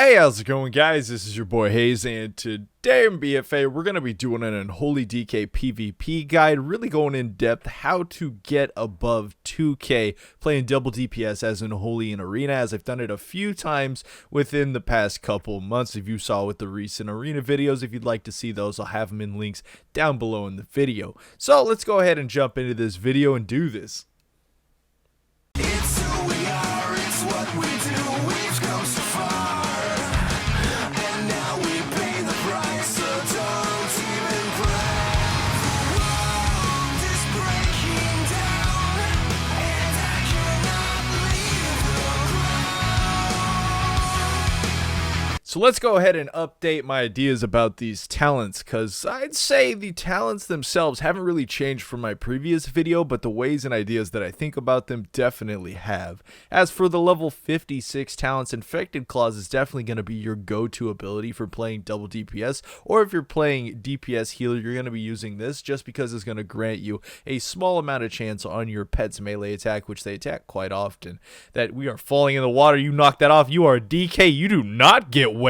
Hey, how's it going, guys? This is your boy Hazzed, and today in BFA, we're going to be doing an Unholy DK PvP guide, really going in depth how to get above 2k playing double DPS as Unholy in Arena, as I've done it a few times within the past couple months. If you saw with the recent Arena videos, if you'd like to see those, I'll have them in links down below in the video. So let's go ahead and jump into this video and do this. It's who we are, it's what we do, we've come so far. And now we pay the price, so don't even cry. The world is breaking down, and I cannot leave the ground. So let's go ahead and update my ideas about these talents, because I'd say the talents themselves haven't really changed from my previous video, but the ways and ideas that I think about them definitely have. As for the level 56 talents, Infected Claws is definitely going to be your go-to ability for playing double DPS, or if you're playing DPS healer, you're going to be using this just because it's going to grant you a small amount of chance on your pet's melee attack, which they attack quite often. That we are falling in the water, you knock that off, you are a DK, you do not get wet.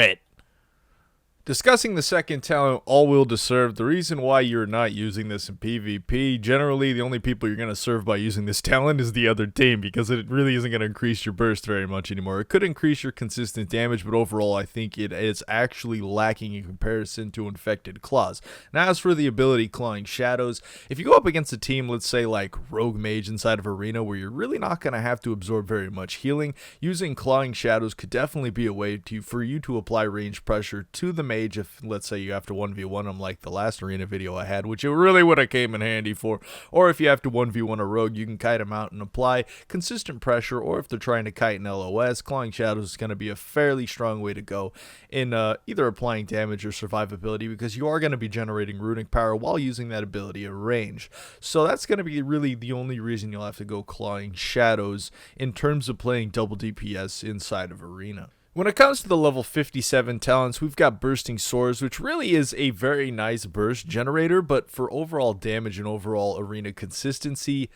Discussing the second talent, All Will to Serve, the reason why you're not using this in PvP, generally the only people you're going to serve by using this talent is the other team, because it really isn't going to increase your burst very much anymore. It could increase your consistent damage, but overall I think it is actually lacking in comparison to Infected Claws. Now as for the ability Clawing Shadows, if you go up against a team, let's say like Rogue Mage inside of Arena, where you're really not going to have to absorb very much healing, using Clawing Shadows could definitely be a way for you to apply range pressure to the mage if, let's say, you have to 1v1 them like the last Arena video I had, which it really would have came in handy for. Or if you have to 1v1 a rogue, you can kite them out and apply consistent pressure, or if they're trying to kite an LOS, Clawing Shadows is going to be a fairly strong way to go in either applying damage or survivability, because you are going to be generating runic power while using that ability at range. So that's going to be really the only reason you'll have to go Clawing Shadows in terms of playing double DPS inside of Arena. When it comes to the level 57 talents, we've got Bursting Swords, which really is a very nice burst generator, but for overall damage and overall arena consistency,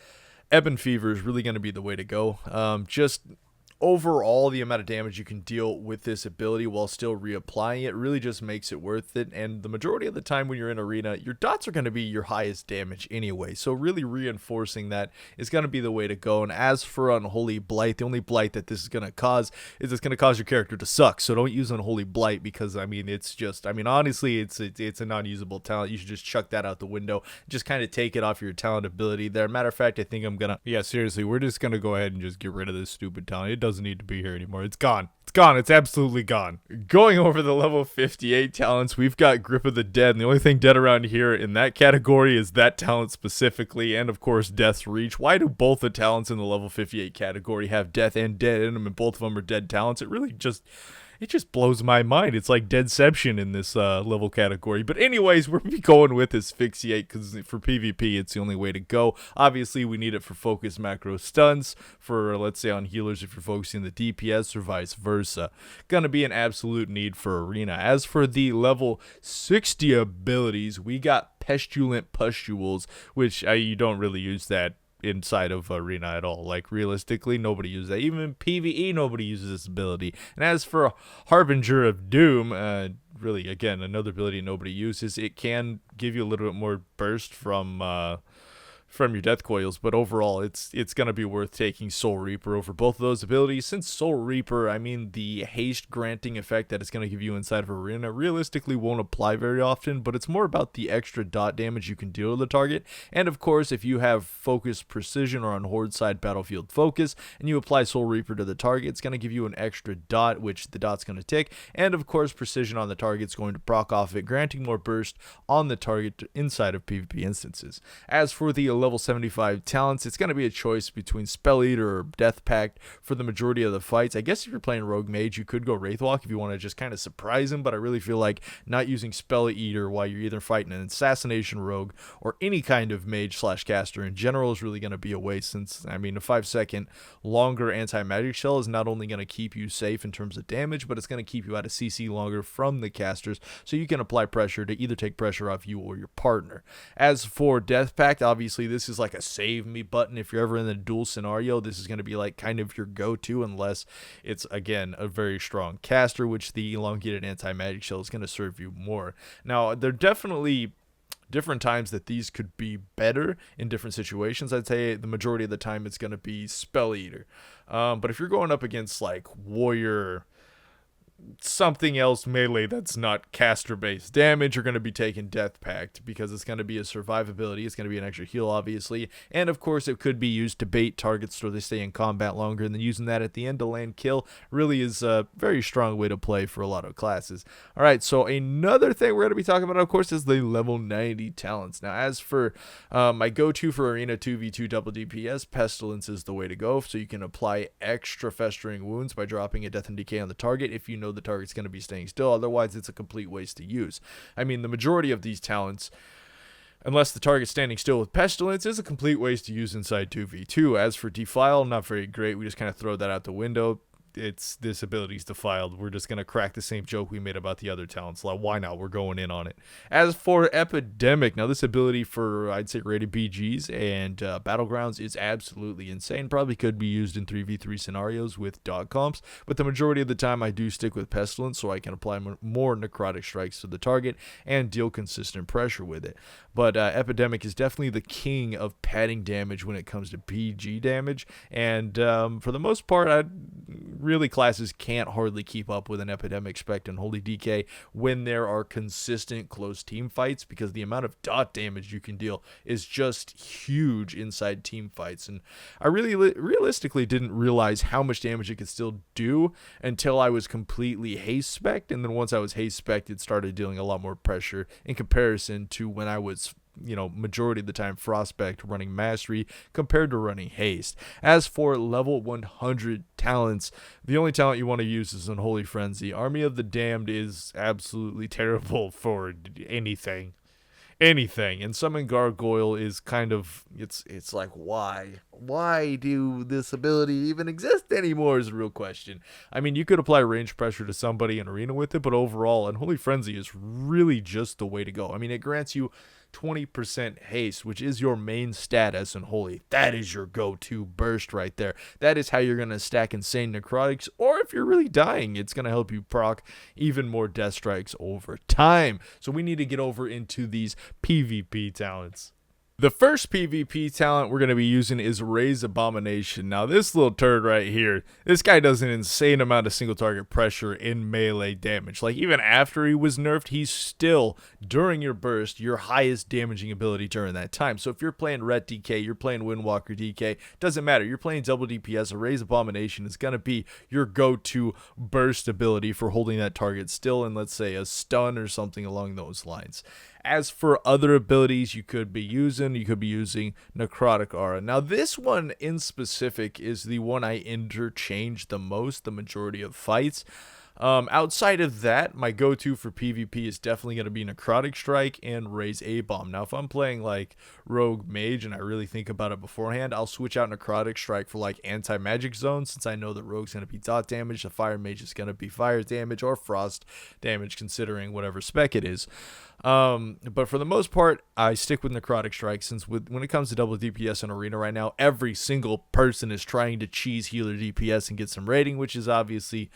Ebon Fever is really going to be the way to go. Just overall, the amount of damage you can deal with this ability while still reapplying it really just makes it worth it, and the majority of the time when you're in Arena, your dots are going to be your highest damage anyway, so really reinforcing that is going to be the way to go. And as for Unholy Blight, the only blight that this is going to cause is it's going to cause your character to suck, so don't use Unholy Blight, because I mean it's just, I mean honestly it's a non-usable talent. You should just chuck that out the window, just kind of take it off your talent ability there. Matter of fact, I think I'm gonna, yeah, seriously, we're just gonna go ahead and just get rid of this stupid talent. It doesn't need to be here anymore. It's gone. It's gone. It's absolutely gone. Going over the level 58 talents, we've got Grip of the Dead, and the only thing dead around here in that category is that talent specifically, and of course Death's Reach. Why do both the talents in the level 58 category have death and dead in them, and both of them are dead talents? It really just blows my mind. It's like Deadception in this level category. But anyways, we're going with Asphyxiate, because for PvP, it's the only way to go. Obviously, we need it for focus macro stunts, for, let's say, on healers if you're focusing the DPS, or vice versa. Gonna be an absolute need for Arena. As for the level 60 abilities, we got Pestilent Pustules, which you don't really use that inside of Arena at all. Like, realistically, nobody uses that. Even in PvE, nobody uses this ability. And as for Harbinger of Doom, really, again, another ability nobody uses. It can give you a little bit more burst from your death coils, but overall it's going to be worth taking Soul Reaper over both of those abilities, since Soul Reaper, I mean, the haste granting effect that it's going to give you inside of Arena realistically won't apply very often, but it's more about the extra dot damage you can deal to the target. And of course, if you have focus precision or on horde side battlefield focus and you apply Soul Reaper to the target, it's going to give you an extra dot, which the dot's going to tick, and of course precision on the target's going to proc off it, granting more burst on the target inside of PvP instances. As for the level 75 talents, it's going to be a choice between Spell Eater or Death Pact for the majority of the fights. I guess if you're playing Rogue Mage, you could go Wraithwalk if you want to just kind of surprise him, but I really feel like not using Spell Eater while you're either fighting an Assassination Rogue or any kind of Mage / Caster in general is really going to be a waste, since, I mean, a 5-second longer anti-magic shell is not only going to keep you safe in terms of damage, but it's going to keep you out of CC longer from the casters, so you can apply pressure to either take pressure off you or your partner. As for Death Pact, obviously this is like a save me button. If you're ever in the duel scenario, this is going to be like kind of your go-to, unless it's, again, a very strong caster, which the elongated anti-magic shell is going to serve you more. Now, they're definitely different times that these could be better in different situations. I'd say the majority of the time it's going to be Spell Eater. But if you're going up against like Warrior, something else melee that's not caster based damage, you're going to be taking Death Pact, because it's going to be a survivability, it's going to be an extra heal obviously, and of course it could be used to bait targets so they stay in combat longer, and then using that at the end to land kill really is a very strong way to play for a lot of classes. Alright, so another thing we're going to be talking about, of course, is the level 90 talents. Now, as for my go-to for Arena 2v2 double DPS, Pestilence is the way to go, so you can apply extra festering wounds by dropping a death and decay on the target if you know the target's going to be staying still. Otherwise, it's a complete waste to use. I mean, the majority of these talents, unless the target's standing still with Pestilence, is a complete waste to use inside 2v2. As for Defile, not very great. We just kind of throw that out the window. This ability's defiled. We're just going to crack the same joke we made about the other talents. Like, why not? We're going in on it. As for Epidemic, now this ability for, I'd say, rated BGs and Battlegrounds is absolutely insane. Probably could be used in 3v3 scenarios with dog comps, but the majority of the time I do stick with Pestilence so I can apply more Necrotic Strikes to the target and deal consistent pressure with it. But Epidemic is definitely the king of padding damage when it comes to PG damage, and for the most part, really classes can't hardly keep up with an Epidemic Spect and Holy DK when there are consistent close team fights, because the amount of dot damage you can deal is just huge inside team fights. And I really realistically didn't realize how much damage it could still do until I was completely haste spec, and then once I was haste spec, it started dealing a lot more pressure in comparison to when I was, you know, majority of the time Frostspect running Mastery compared to running Haste. As for level 100 talents, the only talent you want to use is Unholy Frenzy. Army of the Damned is absolutely terrible for anything. And Summon Gargoyle is kind of, it's like, why do this ability even exist anymore is a real question. I mean, you could apply range pressure to somebody in Arena with it, but overall Unholy Frenzy is really just the way to go. I mean, it grants you 20% haste, which is your main stat as Unholy. That is your go-to burst right there. That is how you're going to stack insane necrotics, or if you're really dying, it's going to help you proc even more death strikes over time. So we need to get over into these PvP talents. The first PvP talent we're going to be using is Raise Abomination. Now, this little turd right here, this guy does an insane amount of single target pressure in melee damage. Like, even after he was nerfed, he's still, during your burst, your highest damaging ability during that time. So if you're playing Ret DK, you're playing Windwalker DK, doesn't matter. You're playing double DPS, a Raise Abomination is going to be your go-to burst ability for holding that target still in, let's say, a stun or something along those lines. As for other abilities you could be using Necrotic Aura. Now, this one in specific is the one I interchange the most, the majority of fights. Outside of that, my go-to for PvP is definitely going to be Necrotic Strike and Raise A-Bomb. Now, if I'm playing like Rogue Mage and I really think about it beforehand, I'll switch out Necrotic Strike for like anti-magic zone, since I know that Rogue's going to be dot damage, the Fire Mage is going to be fire damage or frost damage, considering whatever spec it is. But for the most part, I stick with Necrotic Strike, since when it comes to double DPS in Arena right now, every single person is trying to cheese healer DPS and get some rating, which is obviously,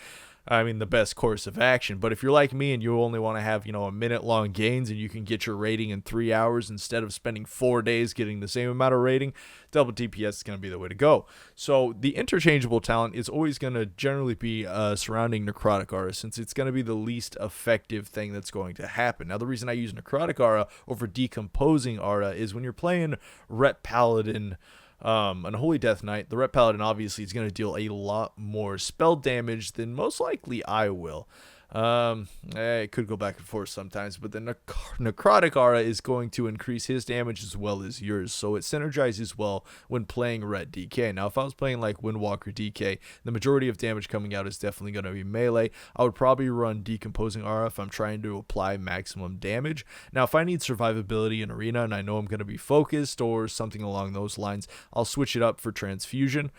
I mean, the best course of action. But if you're like me and you only want to have, a minute-long gains and you can get your rating in 3 hours instead of spending 4 days getting the same amount of rating, double DPS is going to be the way to go. So the interchangeable talent is always going to generally be surrounding Necrotic Aura, since it's going to be the least effective thing that's going to happen. Now, the reason I use Necrotic Aura over Decomposing Aura is when you're playing Ret Paladin, Unholy Death Knight, the Ret Paladin obviously is going to deal a lot more spell damage than most likely I will. It could go back and forth sometimes, but the Necrotic Aura is going to increase his damage as well as yours, so it synergizes well when playing Ret DK. Now, if I was playing like Windwalker DK, the majority of damage coming out is definitely going to be melee. I would probably run Decomposing Aura if I'm trying to apply maximum damage. Now, if I need survivability in Arena and I know I'm going to be focused or something along those lines, I'll switch it up for Transfusion.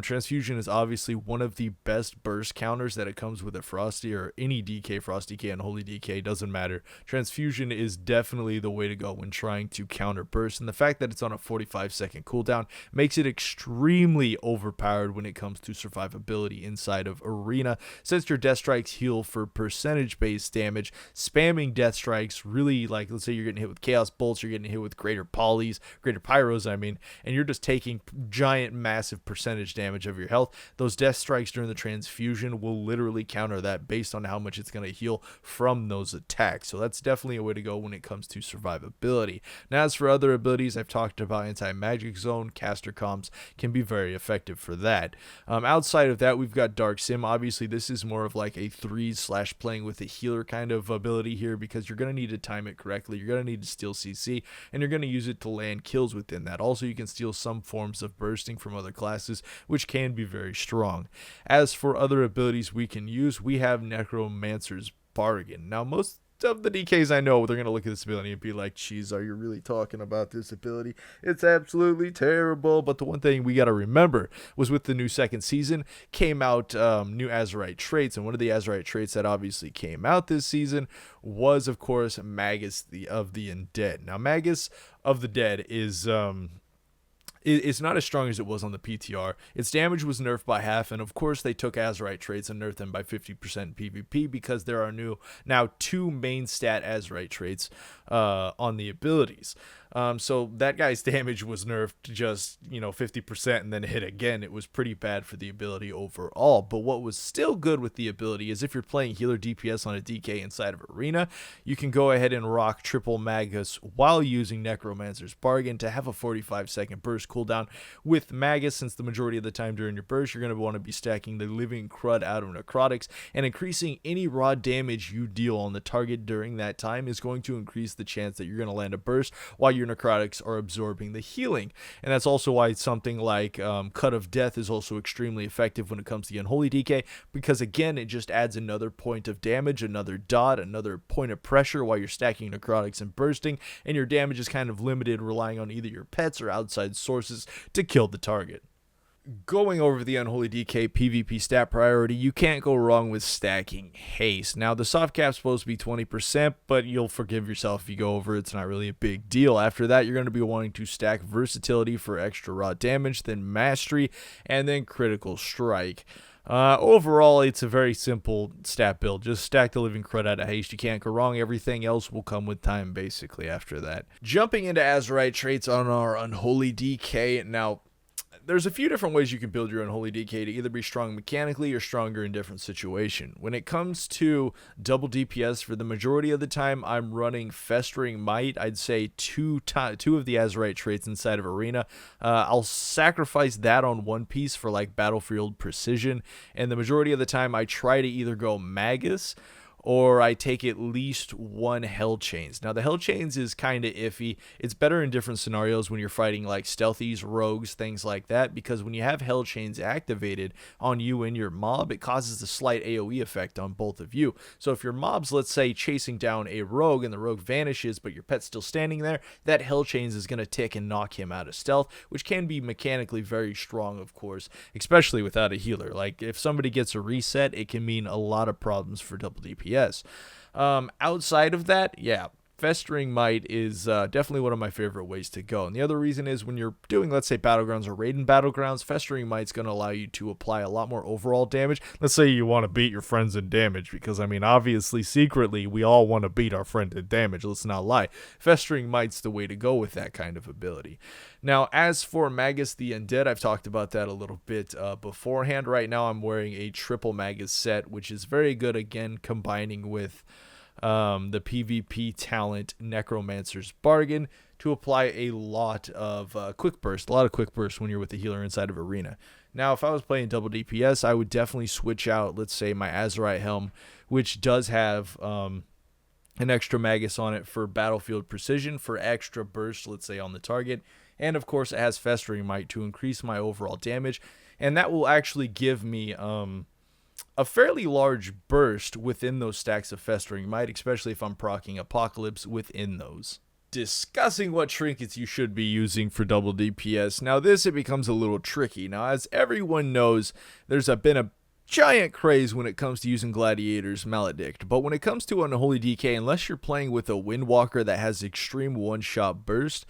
Transfusion is obviously one of the best burst counters that it comes with a Frosty or any any DK, Frost DK, Unholy DK, doesn't matter. Transfusion is definitely the way to go when trying to counter burst, and the fact that it's on a 45-second cooldown makes it extremely overpowered when it comes to survivability inside of Arena. Since your death strikes heal for percentage-based damage, spamming death strikes really, like, let's say you're getting hit with Chaos Bolts, you're getting hit with Greater Pyros, and you're just taking giant, massive percentage damage of your health. Those death strikes during the transfusion will literally counter that based on how much it's going to heal from those attacks. So that's definitely a way to go when it comes to survivability. Now, as for other abilities, I've talked about anti-magic zone, caster comms can be very effective for that. Outside of that, we've got Dark Sim. Obviously, this is more of like a 3/ playing with a healer kind of ability here, because you're going to need to time it correctly. You're going to need to steal CC, and you're going to use it to land kills within that. Also, you can steal some forms of bursting from other classes, which can be very strong. As for other abilities we can use, we have Necromancer's Bargain. Now, most of the DKs I know, they're going to look at this ability and be like, geez, are you really talking about this ability? It's absolutely terrible. But the one thing we got to remember was with the new second season came out new Azerite traits, and one of the Azerite traits that obviously came out this season was, of course, Magus of the Undead. Now, Magus of the Dead is it's not as strong as it was on the PTR. Its damage was nerfed by half, and of course they took Azerite traits and nerfed them by 50% in PvP, because there are now 2 main stat Azerite traits on the abilities. So that guy's damage was nerfed just, 50% and then hit again. It was pretty bad for the ability overall. But what was still good with the ability is if you're playing healer DPS on a DK inside of Arena, you can go ahead and rock triple Magus while using Necromancer's Bargain to have a 45-second burst cooldown. With Magus, since the majority of the time during your burst, you're going to want to be stacking the living crud out of Necrotics, and increasing any raw damage you deal on the target during that time is going to increase the chance that you're going to land a burst while your Necrotics are absorbing the healing. And that's also why something like Cut of Death is also extremely effective when it comes to the Unholy DK, because again, it just adds another point of damage, another dot, another point of pressure while you're stacking Necrotics and bursting, and your damage is kind of limited, relying on either your pets or outside sources to kill the target. Going over the Unholy DK PvP stat priority, you can't go wrong with stacking Haste. Now, the soft cap's supposed to be 20%, but you'll forgive yourself if you go over. It's not really a big deal. After that, you're going to be wanting to stack Versatility for extra raw damage, then Mastery, and then Critical Strike. Overall, it's a very simple stat build. Just stack the living crud out of Haste. You can't go wrong. Everything else will come with time, basically, after that. Jumping into Azerite traits on our Unholy DK. Now, there's a few different ways you can build your Unholy DK to either be strong mechanically or stronger in different situation. When it comes to double DPS, for the majority of the time, I'm running Festering Might. I'd say two of the Azerite traits inside of Arena. I'll sacrifice that on one piece for like Battlefield Precision, and the majority of the time I try to either go Magus or I take at least one Hell Chains. Now, the Hell Chains is kind of iffy. It's better in different scenarios when you're fighting like Stealthies, Rogues, things like that, because when you have Hell Chains activated on you and your mob, it causes a slight AoE effect on both of you. So if your mob's, let's say, chasing down a Rogue and the Rogue vanishes, but your pet's still standing there, that Hell Chains is going to tick and knock him out of stealth, which can be mechanically very strong, of course, especially without a healer. Like, if somebody gets a reset, it can mean a lot of problems for double DPS. Outside of that, yeah, Festering Might is definitely one of my favorite ways to go. And the other reason is when you're doing, let's say, Battlegrounds or Raiden Battlegrounds, Festering Might's going to allow you to apply a lot more overall damage. Let's say you want to beat your friends in damage, because, I mean, obviously, secretly, we all want to beat our friend in damage. Let's not lie. Festering Might's the way to go with that kind of ability. Now, as for Magus the Undead, I've talked about that a little bit beforehand. Right now, I'm wearing a triple Magus set, which is very good, again, combining with the PvP talent Necromancer's Bargain to apply a lot of quick burst when you're with the healer inside of Arena. Now, if I was playing double DPS, I would definitely switch out, let's say, my Azerite Helm, which does have an extra Magus on it for Battlefield Precision, for extra burst, let's say, on the target. And, of course, it has Festering Might to increase my overall damage. And that will actually give me a fairly large burst within those stacks of Festering Might, especially if I'm proccing Apocalypse within those. Discussing what trinkets you should be using for double DPS. Now, it becomes a little tricky. Now, as everyone knows, there's been a giant craze when it comes to using Gladiator's Maledict, but when it comes to Unholy DK, unless you're playing with a Windwalker that has extreme one-shot burst,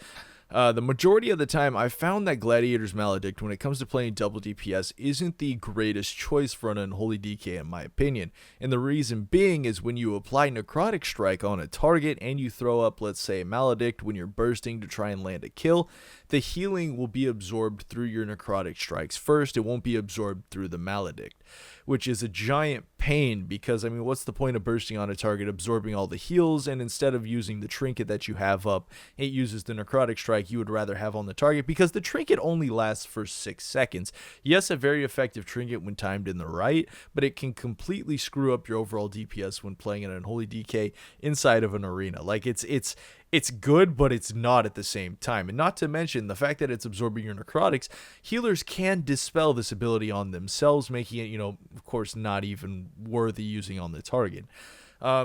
the majority of the time, I found that Gladiator's Maledict, when it comes to playing double DPS, isn't the greatest choice for an Unholy DK in my opinion. And the reason being is when you apply Necrotic Strike on a target and you throw up, let's say, Maledict when you're bursting to try and land a kill, the healing will be absorbed through your Necrotic Strikes first. It won't be absorbed through the Maledict, which is a giant pain because, I mean, what's the point of bursting on a target, absorbing all the heals, and instead of using the trinket that you have up, it uses the Necrotic Strike you would rather have on the target because the trinket only lasts for 6 seconds. Yes, a very effective trinket when timed in the right, but it can completely screw up your overall DPS when playing an Unholy DK inside of an arena. Like, it's good, but it's not at the same time. And not to mention the fact that it's absorbing your necrotics, healers can dispel this ability on themselves, making it, of course, not even worthy using on the target.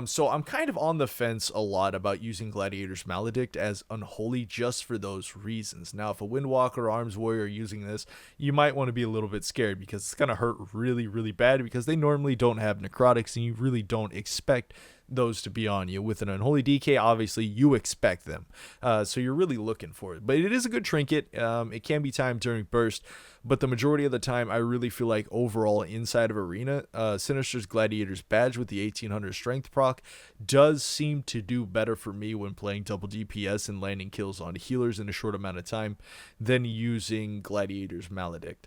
So I'm kind of on the fence a lot about using Gladiator's Maledict as Unholy just for those reasons. Now, if a Windwalker or Arms Warrior are using this, you might want to be a little bit scared because it's going to hurt really, really bad because they normally don't have necrotics and you really don't expect those to be on you. With an Unholy DK, obviously you expect them, so you're really looking for it. But it is a good trinket. It can be timed during burst, but the majority of the time I really feel like overall inside of arena, Sinister's Gladiator's badge with the 1800 strength proc does seem to do better for me when playing double DPS and landing kills on healers in a short amount of time than using Gladiator's Maledict.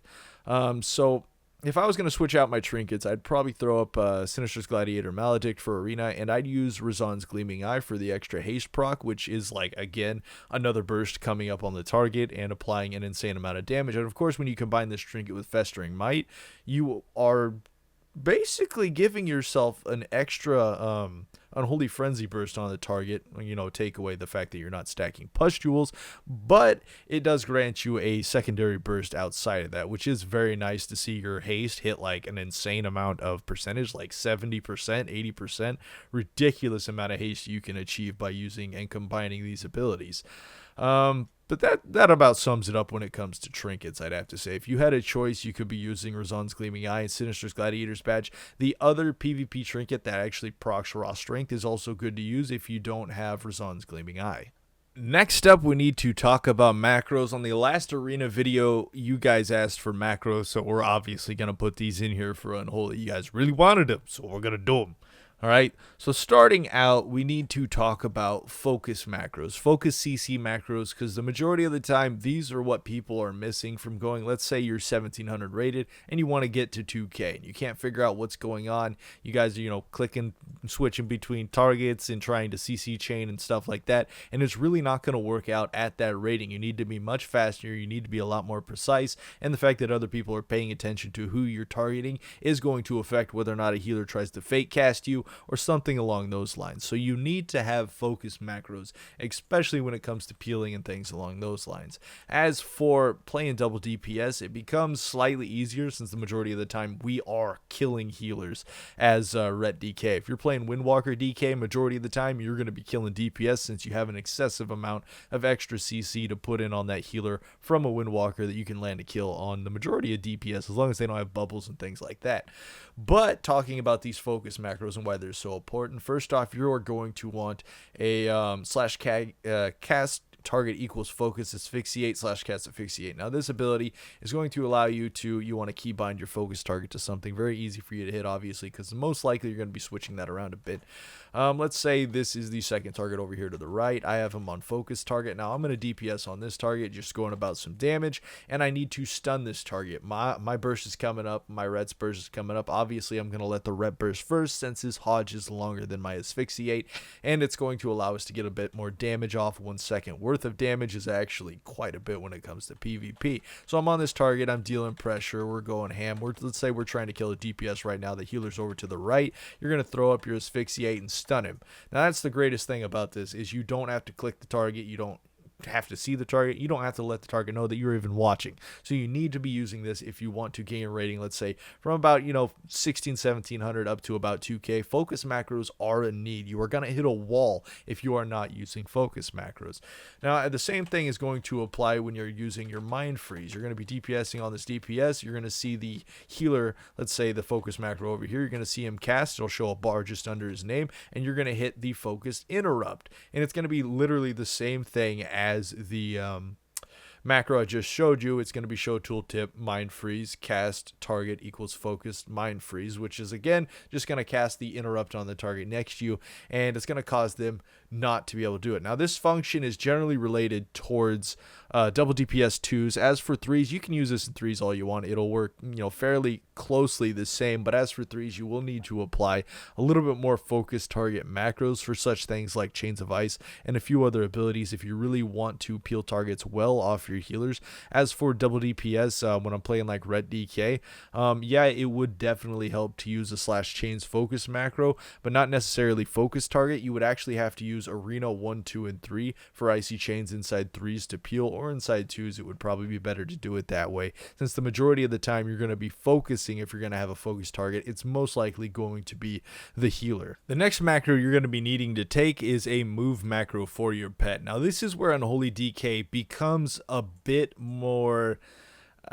So if I was going to switch out my trinkets, I'd probably throw up Sinister's Gladiator Maledict for Arena, and I'd use Razan's Gleaming Eye for the extra haste proc, which is, like, again, another burst coming up on the target and applying an insane amount of damage. And, of course, when you combine this trinket with Festering Might, you are basically giving yourself an extra Unholy Frenzy burst on the target, take away the fact that you're not stacking pustules, but it does grant you a secondary burst outside of that, which is very nice to see your haste hit like an insane amount of percentage, like 70%, 80%, ridiculous amount of haste you can achieve by using and combining these abilities. But that about sums it up when it comes to trinkets, I'd have to say. If you had a choice, you could be using Razan's Gleaming Eye and Sinister's Gladiator's Badge. The other PvP trinket that actually procs raw strength is also good to use if you don't have Razan's Gleaming Eye. Next up, we need to talk about macros. On the last arena video, you guys asked for macros, so we're obviously going to put these in here for Unholy. You guys really wanted them, so we're going to do them. All right, so starting out, we need to talk about focus macros, focus CC macros, because the majority of the time, these are what people are missing from going. Let's say you're 1700 rated and you want to get to 2K and you can't figure out what's going on. You guys are, clicking, switching between targets and trying to CC chain and stuff like that, and it's really not going to work out at that rating. You need to be much faster, you need to be a lot more precise, and the fact that other people are paying attention to who you're targeting is going to affect whether or not a healer tries to fake cast you or something along those lines. So you need to have focus macros, especially when it comes to peeling and things along those lines. As for playing double DPS, it becomes slightly easier since the majority of the time we are killing healers as Ret DK. If you're playing Windwalker DK, majority of the time you're going to be killing DPS since you have an excessive amount of extra CC to put in on that healer from a Windwalker that you can land a kill on the majority of DPS as long as they don't have bubbles and things like that. But talking about these focus macros and why they're so important, first off, you're going to want a cast target equals focus asphyxiate / cast asphyxiate. Now this ability is going to allow you want to keybind your focus target to something very easy for you to hit, obviously, because most likely you're going to be switching that around a bit. Let's say this is the second target over here to the right. I have him on focus target. Now I'm going to DPS on this target, just going about some damage, and I need to stun this target. My burst is coming up, my Ret's burst is coming up. Obviously I'm going to let the Ret burst first since his Hodge is longer than my asphyxiate, and it's going to allow us to get a bit more damage off. 1 second worth of damage is actually quite a bit when it comes to PvP. So I'm on this target, I'm dealing pressure, we're going ham. Let's say we're trying to kill a DPS right now, the healer's over to the right. You're going to throw up your asphyxiate and stun him. Now that's the greatest thing about this is you don't have to click the target, you don't have to see the target. You don't have to let the target know that you're even watching. So you need to be using this if you want to gain a rating, let's say from about 1700 up to about 2k. Focus macros are a need. You are going to hit a wall if you are not using focus macros. Now the same thing is going to apply when you're using your mind freeze. You're going to be DPSing on this DPS. You're going to see the healer, let's say the focus macro over here. You're going to see him cast. It'll show a bar just under his name, and you're going to hit the focused interrupt, and it's going to be literally the same thing as the macro I just showed you. It's going to be show tooltip, mind freeze, cast target equals focused mind freeze, which is again just going to cast the interrupt on the target next to you, and it's going to cause them not to be able to do it. Now this function is generally related towards double DPS 2s. As for 3s, you can use this in 3s all you want. It'll work fairly closely the same, but as for 3s, you will need to apply a little bit more focused target macros for such things like Chains of Ice and a few other abilities if you really want to peel targets well off your healers. As for double DPS, when I'm playing like Ret DK, yeah, it would definitely help to use a /chains focus macro, but not necessarily focus target. You would actually have to use Arena 1, 2, and 3 for Icy Chains inside 3s to peel, or inside 2s. It would probably be better to do it that way, since the majority of the time you're going to be focusing. If you're going to have a focus target, it's most likely going to be the healer. The next macro you're going to be needing to take is a move macro for your pet. Now this is where Unholy DK becomes a bit more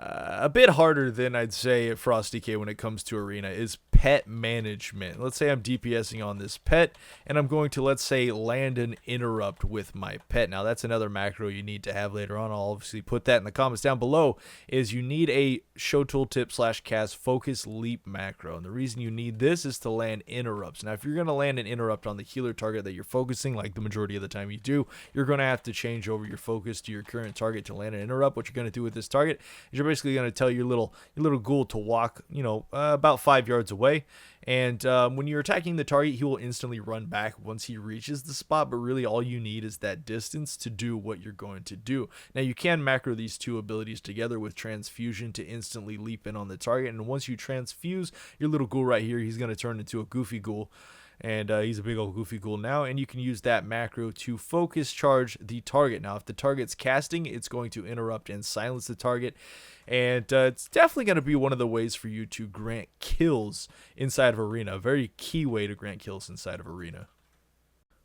a bit harder than I'd say at Frost DK when it comes to Arena, is pet management. Let's say I'm DPSing on this pet, and I'm going to, let's say, land an interrupt with my pet. Now that's another macro you need to have later on. I'll obviously put that in the comments down below. Is you need a show tooltip /cast focus leap macro, and the reason you need this is to land interrupts. Now if you're going to land an interrupt on the healer target that you're focusing, like the majority of the time you do, you're going to have to change over your focus to your current target to land an interrupt. What you're going to do with this target is you're basically going to tell your little ghoul to walk about 5 yards away, and when you're attacking the target, he will instantly run back once he reaches the spot. But really all you need is that distance to do what you're going to do. Now you can macro these two abilities together with Transfusion to instantly leap in on the target, and once you transfuse your little ghoul right here, he's going to turn into a goofy ghoul. And he's a big old goofy ghoul now, and you can use that macro to focus charge the target. Now if the target's casting, it's going to interrupt and silence the target, and it's definitely going to be one of the ways for you to grant kills inside of Arena. A very key way to grant kills inside of Arena.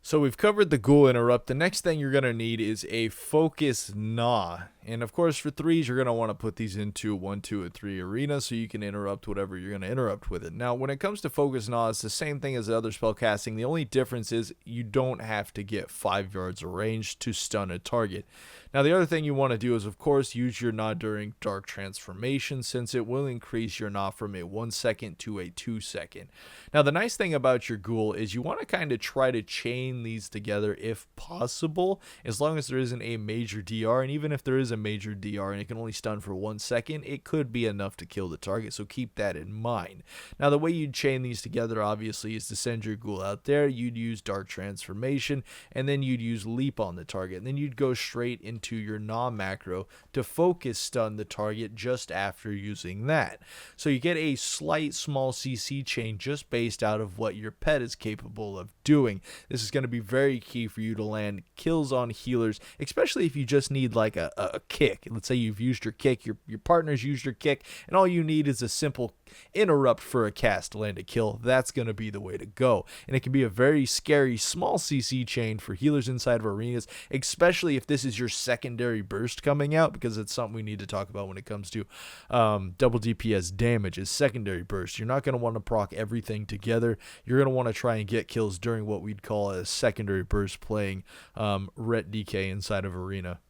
So we've covered the ghoul interrupt. The next thing you're going to need is a focus gnaw. And of course for 3s, you're going to want to put these into 1, 2, and 3 Arena so you can interrupt whatever you're going to interrupt with it. Now when it comes to focus gnaw, it's the same thing as the other spell casting. The only difference is you don't have to get 5 yards of range to stun a target. Now the other thing you want to do is of course use your gnaw during Dark Transformation, since it will increase your gnaw from a 1 second to a 2 second. Now the nice thing about your ghoul is you want to kind of try to chain these together if possible, as long as there isn't a major DR. And even if there is a major DR and it can only stun for 1 second, it could be enough to kill the target, so keep that in mind. Now the way you'd chain these together obviously is to send your ghoul out there, you'd use Dark Transformation, and then you'd use Leap on the target, and then you'd go straight into your gnaw macro to focus stun the target just after using that. So you get a slight small CC chain just based out of what your pet is capable of doing. This is going to be very key for you to land kills on healers, especially if you just need like a kick. Let's say you've used your kick, your partner's used your kick, and all you need is a simple interrupt for a cast to land a kill. That's going to be the way to go. And it can be a very scary small CC chain for healers inside of arenas, especially if this is your secondary burst coming out, because it's something we need to talk about when it comes to double DPS damage is secondary burst. You're not going to want to proc everything together. You're going to want to try and get kills during what we'd call a secondary burst, playing Ret DK inside of Arena.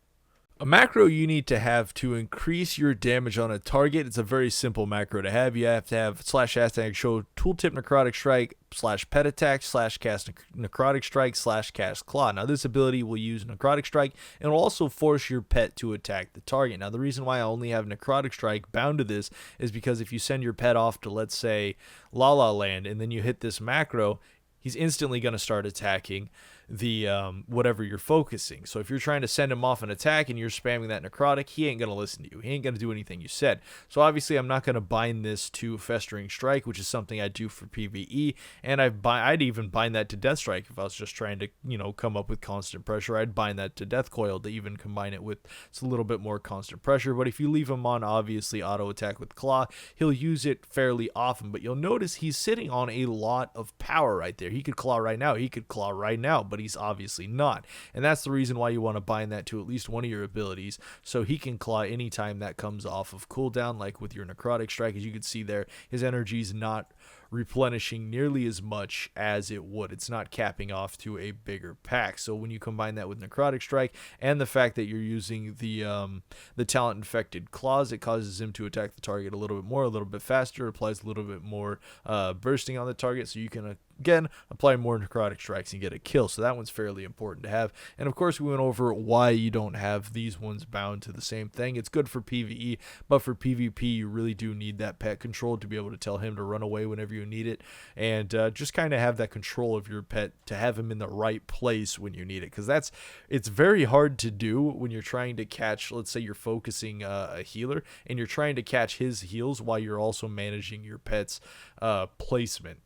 A macro you need to have to increase your damage on a target. It's a very simple macro to have. You have to have /hashtag show tooltip Necrotic Strike /petattack /cast Necrotic Strike /cast Claw. Now this ability will use Necrotic Strike and will also force your pet to attack the target. Now the reason why I only have Necrotic Strike bound to this is because if you send your pet off to, let's say, La La Land, and then you hit this macro, he's instantly going to start attacking the whatever you're focusing. So if you're trying to send him off an attack and you're spamming that necrotic, he ain't gonna listen to you. He ain't gonna do anything you said. So obviously I'm not gonna bind this to Festering Strike, which is something I do for PvE, and I'd even bind that to Death Strike if I was just trying to, you know, come up with constant pressure. I'd bind that to Death Coil to even combine it with it's a little bit more constant pressure. But if you leave him on obviously auto attack with Claw, he'll use it fairly often. But you'll notice he's sitting on a lot of power right there. He could Claw right now. He could Claw right now, but he's obviously not. And that's the reason why you want to bind that to at least one of your abilities, so he can Claw anytime that comes off of cooldown, like with your Necrotic Strike. As you can see there, his energy's not replenishing nearly as much as it would. It's not capping off to a bigger pack. So when you combine that with Necrotic Strike and the fact that you're using the talent infected claws, it causes him to attack the target a little bit more, a little bit faster, applies a little bit more bursting on the target, so you can again apply more Necrotic Strikes and get a kill. So that one's fairly important to have. And of course we went over why you don't have these ones bound to the same thing. It's good for PvE, but for PvP you really do need that pet control to be able to tell him to run away whenever you need it, and just kind of have that control of your pet to have him in the right place when you need it, because it's very hard to do when you're trying to catch, let's say you're focusing a healer and you're trying to catch his heals while you're also managing your pet's placement.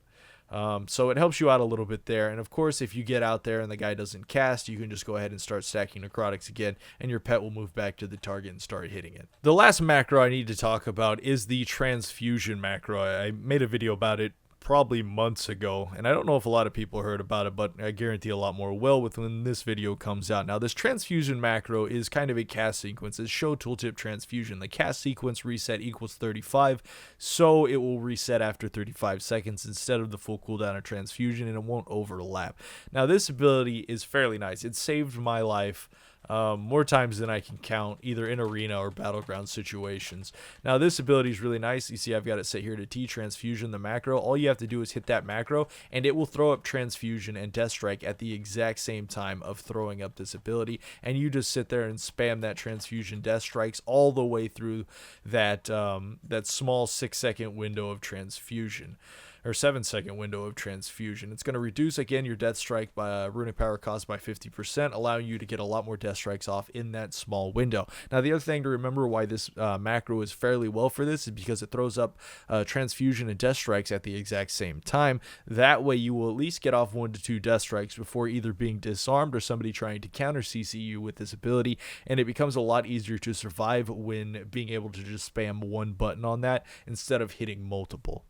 So it helps you out a little bit there. And of course, if you get out there and the guy doesn't cast, you can just go ahead and start stacking necrotics again, and your pet will move back to the target and start hitting it. The last macro I need to talk about is the Transfusion macro. I made a video about it probably months ago, and I don't know if a lot of people heard about it, but I guarantee a lot more will with when this video comes out. Now, this Transfusion macro is kind of a cast sequence. It's show tooltip transfusion. The cast sequence reset equals 35, so it will reset after 35 seconds instead of the full cooldown of transfusion, and it won't overlap. Now, this ability is fairly nice. It saved my life more times than I can count, either in arena or battleground situations. Now, this ability is really nice. You see I've got it set here to T, Transfusion, the macro. All you have to do is hit that macro, and it will throw up Transfusion and Death Strike at the exact same time of throwing up this ability, and you just sit there and spam that Transfusion Death Strikes all the way through that that small 6-second window of transfusion, or 7-second window of transfusion. It's going to reduce again your death strike by runic power cost by 50%, allowing you to get a lot more death strikes off in that small window. Now, the other thing to remember why this macro is fairly well for this is because it throws up transfusion and death strikes at the exact same time. That way you will at least get off 1 to 2 death strikes before either being disarmed or somebody trying to counter CC you with this ability, and it becomes a lot easier to survive when being able to just spam one button on that instead of hitting multiple.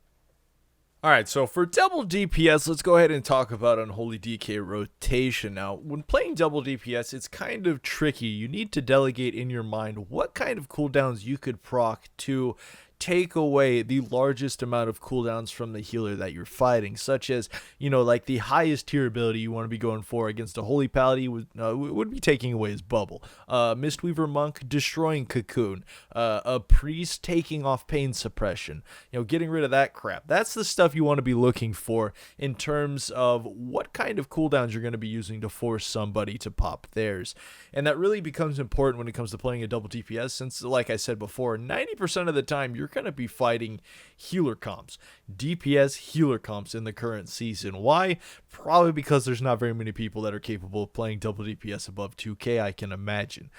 Alright, so for Double DPS, let's go ahead and talk about Unholy DK Rotation. Now, when playing Double DPS, it's kind of tricky. You need to delegate in your mind what kind of cooldowns you could proc to take away the largest amount of cooldowns from the healer that you're fighting, such as, you know, like the highest tier ability you want to be going for against a Holy Paladin would be taking away his bubble. Mistweaver Monk destroying Cocoon. A Priest taking off Pain Suppression. You know, getting rid of that crap. That's the stuff you want to be looking for in terms of what kind of cooldowns you're going to be using to force somebody to pop theirs. And that really becomes important when it comes to playing a Double DPS, since, like I said before, 90% of the time you're going to be fighting healer comps, DPS healer comps in the current season. Why? Probably because there's not very many people that are capable of playing Double DPS above 2k, I can imagine.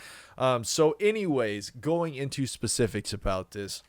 So anyways, going into specifics about this.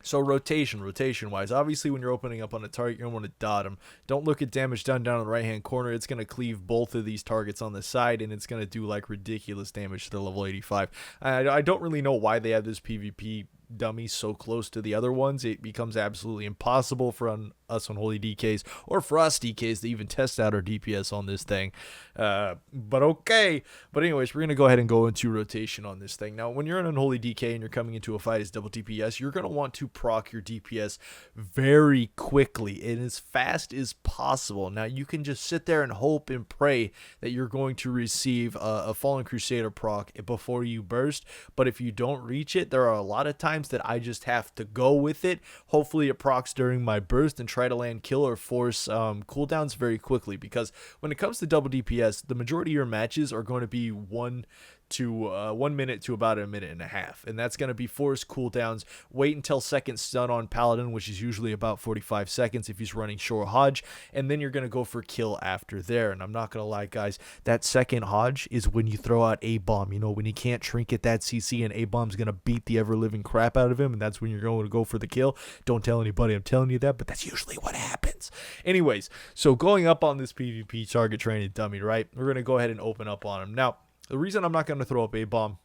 So rotation wise, obviously when you're opening up on a target, you're going to want to dot them. Don't look at damage done down in the right hand corner. It's going to cleave both of these targets on the side, and it's going to do like ridiculous damage to the level 85. I don't really know why they have this PvP dummy so close to the other ones. It becomes absolutely impossible for us Unholy DKs, or for us DKs, to even test out our DPS on this thing. But okay. But anyways, we're going to go ahead and go into rotation on this thing. Now, when you're an Unholy DK and you're coming into a fight as Double DPS, you're going to want to proc your DPS very quickly and as fast as possible. Now, you can just sit there and hope and pray that you're going to receive a Fallen Crusader proc before you burst, but if you don't reach it, there are a lot of times that I just have to go with it. Hopefully it procs during my burst and try to land kill or force cooldowns very quickly, because when it comes to Double DPS, the majority of your matches are going to be 1 to 1 minute to about a minute and a half, and that's going to be forced cooldowns. Wait until second stun on Paladin, which is usually about 45 seconds if he's running Shore Hodge, and then you're going to go for kill after there. And I'm not going to lie, guys, that second Hodge is when you throw out A-Bomb. You know, when you can't trinket that CC and A-Bomb's going to beat the ever-living crap out of him, and that's when you're going to go for the kill. Don't tell anybody I'm telling you that, but that's usually what happens. Anyways, so going up on this PvP target training dummy, right, we're going to go ahead and open up on him. Now, the reason I'm not going to throw up A-Bomb,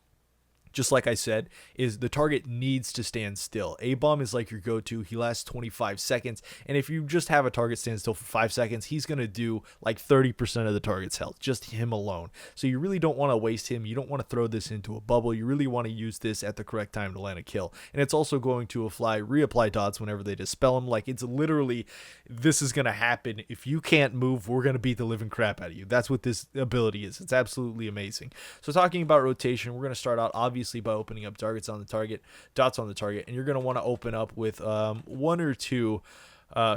just like I said, is the target needs to stand still. A-Bomb is like your go-to. He lasts 25 seconds, and if you just have a target stand still for 5 seconds, he's going to do like 30% of the target's health, just him alone. So you really don't want to waste him. You don't want to throw this into a bubble. You really want to use this at the correct time to land a kill. And it's also going to reapply dots whenever they dispel him. Like, it's literally, this is going to happen. If you can't move, we're going to beat the living crap out of you. That's what this ability is. It's absolutely amazing. So talking about rotation, we're going to start out obviously by opening up dots on the target, and you're going to want to open up with 1 or 2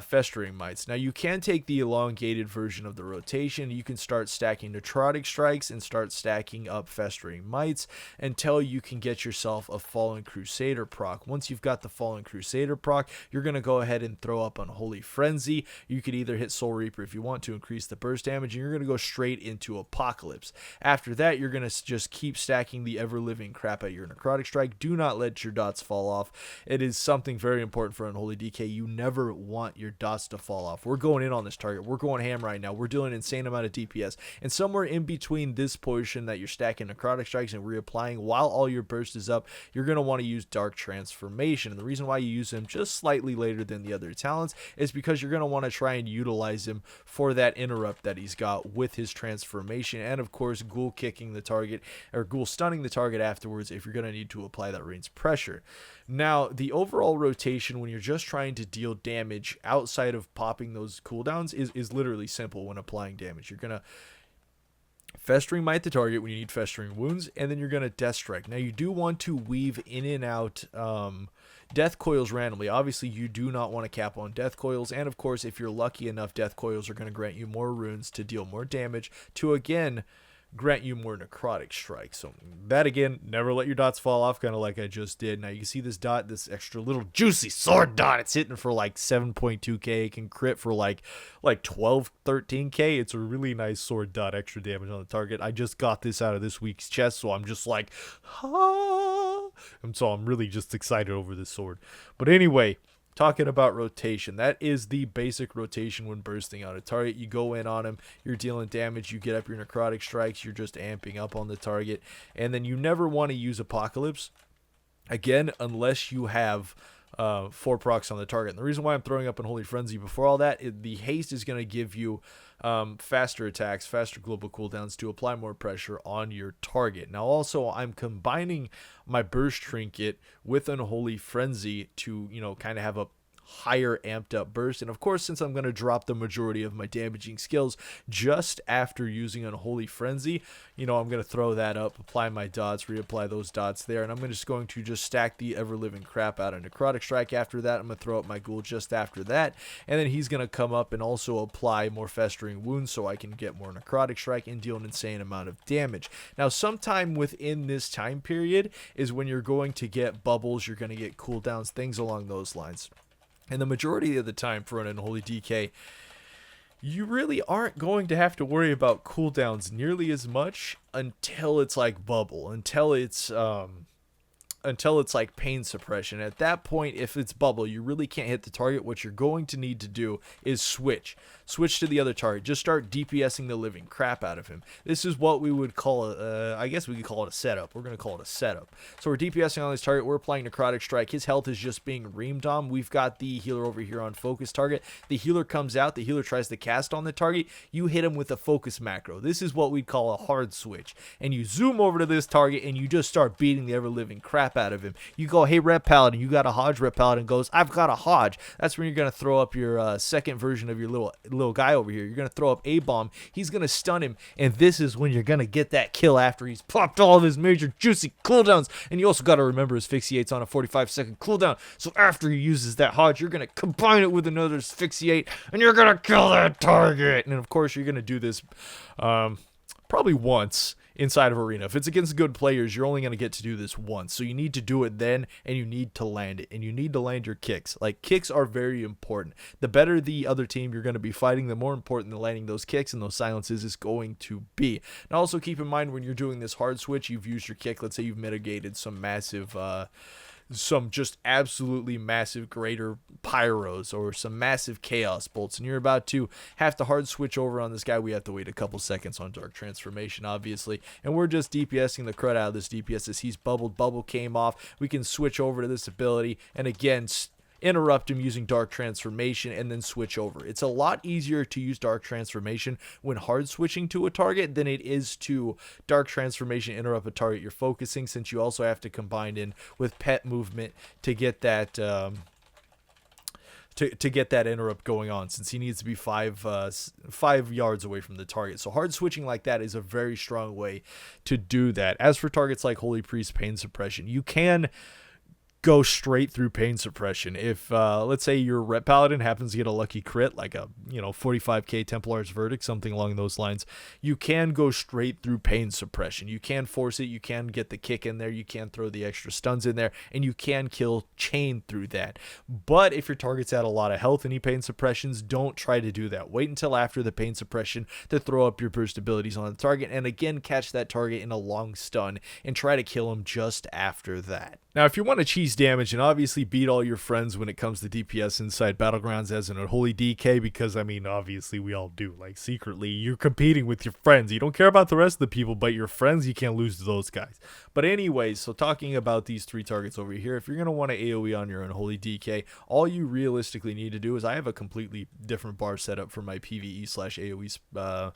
Festering Mites. Now, you can take the elongated version of the rotation. You can start stacking Necrotic Strikes and start stacking up Festering Mites until you can get yourself a Fallen Crusader proc. Once you've got the Fallen Crusader proc, you're going to go ahead and throw up Unholy Frenzy. You could either hit Soul Reaper if you want to increase the burst damage, and you're going to go straight into Apocalypse. After that, you're going to just keep stacking the ever-living crap out of your Necrotic Strike. Do not let your dots fall off. It is something very important for Unholy DK. You never want your dots to fall off. We're going in on this target. We're going ham right now. We're doing an insane amount of DPS. And somewhere in between this portion that you're stacking Necrotic Strikes and reapplying while all your burst is up, you're going to want to use Dark Transformation. And the reason why you use him just slightly later than the other talents is because you're going to want to try and utilize him for that interrupt that he's got with his transformation. And of course, Ghoul Kicking the target, or Ghoul Stunning the target afterwards if you're going to need to apply that range pressure. Now, the overall rotation when you're just trying to deal damage outside of popping those cooldowns is literally simple when applying damage. You're going to Festering Mite the target when you need Festering Wounds, and then you're going to Death Strike. Now, you do want to weave in and out Death Coils randomly. Obviously, you do not want to cap on Death Coils, and of course, if you're lucky enough, Death Coils are going to grant you more runes to deal more damage to, again, grant you more Necrotic Strike. So that, again, never let your dots fall off, kind of like I just did. Now you can see this dot, this extra little juicy sword dot. It's hitting for like 7.2k. It can crit for like 12, 13k. It's a really nice sword dot, extra damage on the target. I just got this out of this week's chest, so I'm just like, ah. And so I'm really just excited over this sword. But anyway, talking about rotation, that is the basic rotation when bursting out a target. You go in on him, you're dealing damage, you get up your Necrotic Strikes, you're just amping up on the target, and then you never want to use Apocalypse, again, unless you have 4 procs on the target. And the reason why I'm throwing up Unholy Frenzy before all that, the haste is going to give you faster attacks, faster global cooldowns to apply more pressure on your target. Now also, I'm combining my burst trinket with Unholy Frenzy to, you know, kind of have a higher amped up burst. And of course, since I'm going to drop the majority of my damaging skills just after using Unholy Frenzy, you know, I'm going to throw that up, apply my dots, reapply those dots there, and I'm just going to stack the ever-living crap out of Necrotic Strike after that. I'm going to throw up my Ghoul just after that, and then he's going to come up and also apply more Festering Wounds so I can get more Necrotic Strike and deal an insane amount of damage. Now, sometime within this time period is when you're going to get bubbles, you're going to get cooldowns, things along those lines. And the majority of the time for an Unholy DK, you really aren't going to have to worry about cooldowns nearly as much until it's like bubble, until it's like pain suppression. At that point, if it's bubble, you really can't hit the target. What you're going to need to do is switch to the other target. Just start DPSing the living crap out of him. This is what we would call I guess we could call it a setup. We're going to call it a setup. So we're DPSing on this target. We're applying Necrotic Strike. His health is just being reamed on. We've got the healer over here on focus target. The healer comes out. The healer tries to cast on the target. You hit him with a focus macro. This is what we'd call a hard switch. And you zoom over to this target and you just start beating the ever living crap out of him. You go, hey, Rep Paladin, you got a Hodge. Rep Paladin goes, I've got a Hodge. That's when you're going to throw up your second version of your little guy over here. You're going to throw up A-Bomb. He's going to stun him, and this is when you're going to get that kill after he's popped all of his major juicy cooldowns. And you also got to remember Asphyxiate's on a 45-second cooldown, so after he uses that Hodge, you're going to combine it with another Asphyxiate, and you're going to kill that target. And of course, you're going to do this probably once inside of arena. If it's against good players, you're only going to get to do this once. So you need to do it then, and you need to land it, and you need to land your kicks. Like, kicks are very important. The better the other team you're going to be fighting, the more important the landing those kicks and those silences is going to be. Now also keep in mind, when you're doing this hard switch, you've used your kick. Let's say you've mitigated some massive some just absolutely massive greater pyros or some massive chaos bolts, and you're about to have to hard switch over on this guy. We have to wait a couple seconds on Dark Transformation, obviously, and we're just DPSing the crud out of this DPS. As he's bubble came off, we can switch over to this ability and again interrupt him using Dark Transformation and then switch over. It's a lot easier to use Dark Transformation when hard switching to a target than it is to Dark Transformation interrupt a target you're focusing, since you also have to combine in with pet movement to get that to get that interrupt going on, since he needs to be 5 yards away from the target. So hard switching like that is a very strong way to do that. As for targets like Holy Priest Pain Suppression, you can go straight through pain suppression. If let's say your Ret Paladin happens to get a lucky crit, like a 45k Templar's Verdict, something along those lines, you can go straight through pain suppression. You can force it, you can get the kick in there, you can throw the extra stuns in there, and you can kill chain through that. But if your target's at a lot of health, any pain suppressions, don't try to do that. Wait until after the pain suppression to throw up your burst abilities on the target, and again catch that target in a long stun and try to kill him just after that. Now, if you want to cheese damage and obviously beat all your friends when it comes to DPS inside Battlegrounds as an Unholy DK, because, I mean, obviously we all do, like, secretly, you're competing with your friends. You don't care about the rest of the people, but your friends, you can't lose to those guys. But anyways, so talking about these 3 targets over here, if you're going to want to AoE on your Unholy DK, all you realistically need to do is, I have a completely different bar set up for my PvE/AoE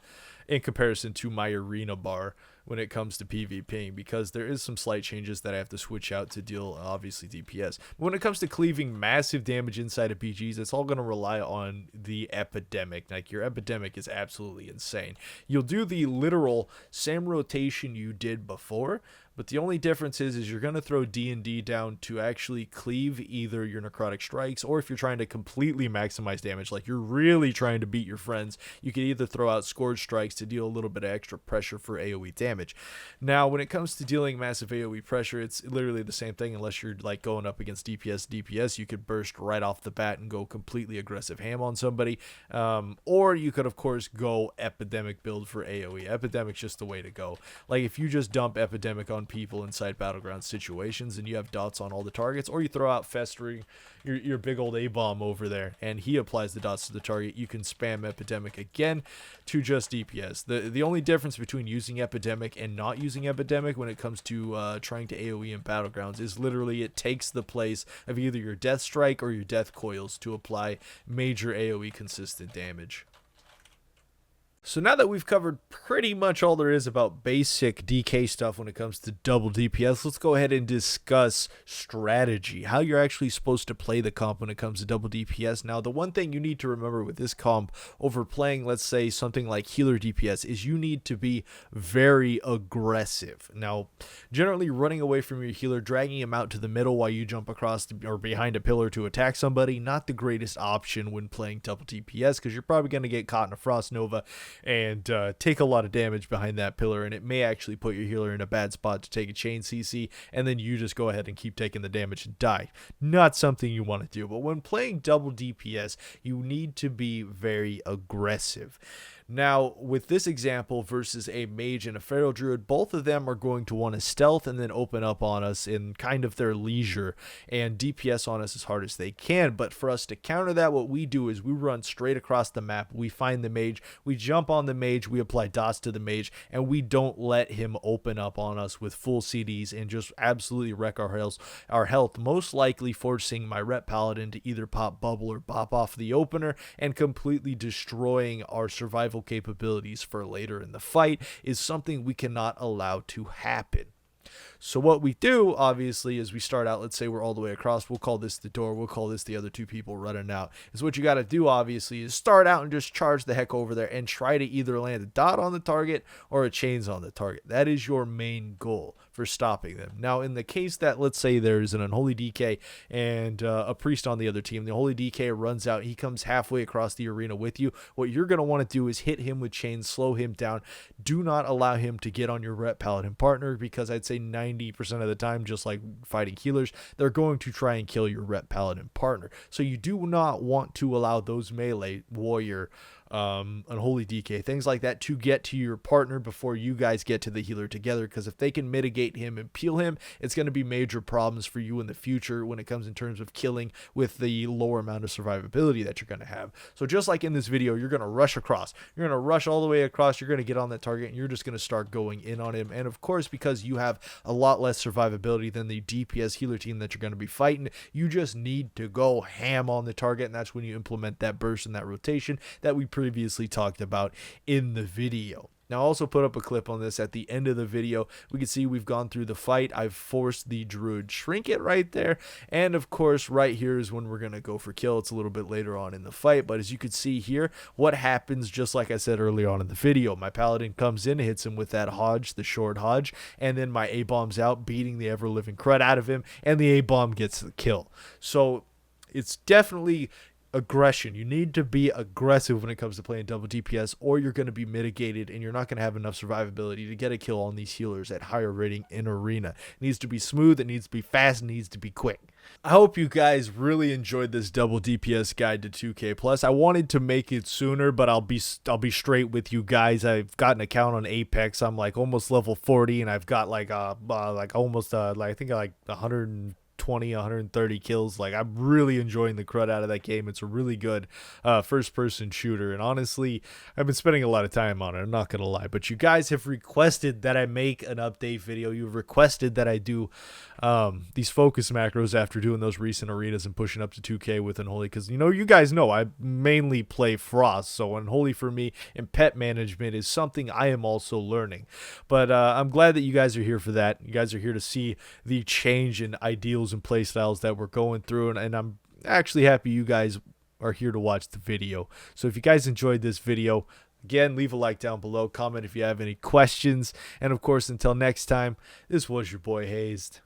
in comparison to my arena bar when it comes to PvPing, because there is some slight changes that I have to switch out to deal, obviously, DPS. But when it comes to cleaving massive damage inside of PGs, it's all going to rely on the epidemic. Like, your epidemic is absolutely insane. You'll do the literal same rotation you did before, but the only difference is you're going to throw D&D down to actually cleave either your Necrotic Strikes, or if you're trying to completely maximize damage, like you're really trying to beat your friends, you can either throw out Scourge Strikes to deal a little bit of extra pressure for AoE damage. Now, when it comes to dealing massive AoE pressure, it's literally the same thing, unless you're like going up against DPS. You could burst right off the bat and go completely aggressive ham on somebody, or you could, of course, go Epidemic build for AoE. Epidemic's just the way to go. Like, if you just dump Epidemic on people inside battleground situations and you have dots on all the targets, or you throw out Festering, your big old A-bomb over there, and he applies the dots to the target, you can spam Epidemic again to just DPS. The only difference between using Epidemic and not using Epidemic when it comes to trying to AoE in battlegrounds is literally it takes the place of either your Death Strike or your Death Coils to apply major AoE consistent damage. So now that we've covered pretty much all there is about basic DK stuff when it comes to double DPS, let's go ahead and discuss strategy, how you're actually supposed to play the comp when it comes to double DPS. Now, the one thing you need to remember with this comp over playing, let's say, something like healer DPS, is you need to be very aggressive. Now, generally running away from your healer, dragging him out to the middle while you jump across or behind a pillar to attack somebody, not the greatest option when playing double DPS, because you're probably going to get caught in a Frost Nova and take a lot of damage behind that pillar, and it may actually put your healer in a bad spot to take a chain CC, and then you just go ahead and keep taking the damage and die. Not something you want to do. But when playing double DPS, you need to be very aggressive. Now, with this example versus a mage and a feral druid, both of them are going to want to stealth and then open up on us in kind of their leisure and DPS on us as hard as they can. But for us to counter that, what we do is we run straight across the map. We find the mage, we jump on the mage, we apply dots to the mage, and we don't let him open up on us with full CDs and just absolutely wreck our health, most likely forcing my Ret Paladin to either pop bubble or pop off the opener and completely destroying our survival capabilities for later in the fight is something we cannot allow to happen. So what we do, obviously, is we start out, let's say we're all the way across, we'll call this the door, we'll call this the other two people running out. Is what you got to do, obviously, is start out and just charge the heck over there and try to either land a dot on the target or a chains on the target. That is your main goal for stopping them. Now, in the case that, let's say there's an Unholy DK and a priest on the other team, the Unholy DK runs out, he comes halfway across the arena with you. What you're going to want to do is hit him with chains, slow him down. Do not allow him to get on your rep paladin partner, because I'd say 90% of the time, just like fighting healers, they're going to try and kill your rep paladin partner. So you do not want to allow those melee warrior, Unholy DK, things like that, to get to your partner before you guys get to the healer together, because if they can mitigate him and peel him, it's going to be major problems for you in the future when it comes in terms of killing with the lower amount of survivability that you're going to have. So just like in this video, you're going to rush across, you're going to rush all the way across, you're going to get on that target, and you're just going to start going in on him. And of course, because you have a lot less survivability than the DPS healer team that you're going to be fighting, you just need to go ham on the target, and that's when you implement that burst and that rotation that we previously talked about in the video. Now, I also put up a clip on this at the end of the video. We can see we've gone through the fight. I've forced the druid trinket right there. And of course, right here is when we're going to go for kill. It's a little bit later on in the fight. But as you can see here, what happens, just like I said earlier on in the video, my paladin comes in, hits him with that Hodge, the short Hodge. And then my A-bomb's out, beating the ever-living crud out of him. And the A-bomb gets the kill. So it's definitely aggression. You need to be aggressive when it comes to playing double DPS, or you're going to be mitigated and you're not going to have enough survivability to get a kill on these healers at higher rating in arena. It needs to be smooth, it needs to be fast, it needs to be quick. I hope you guys really enjoyed this double DPS guide to 2K Plus. I wanted to make it sooner, but I'll be straight with you guys. I've got an account on Apex. I'm like almost level 40, and I've got like almost I think like 130 kills. Like, I'm really enjoying the crud out of that game. It's a really good first-person shooter, and honestly, I've been spending a lot of time on it, I'm not gonna lie. But you guys have requested that I make an update video. You've requested that I do these focus macros after doing those recent arenas and pushing up to 2K with Unholy, because you guys know I mainly play Frost, so Unholy for me and pet management is something I am also learning. But I'm glad that you guys are here for that. You guys are here to see the change in ideals and playstyles that we're going through, and I'm actually happy you guys are here to watch the video. So if you guys enjoyed this video, again, leave a like down below, comment if you have any questions, and of course, until next time, this was your boy Hazzed.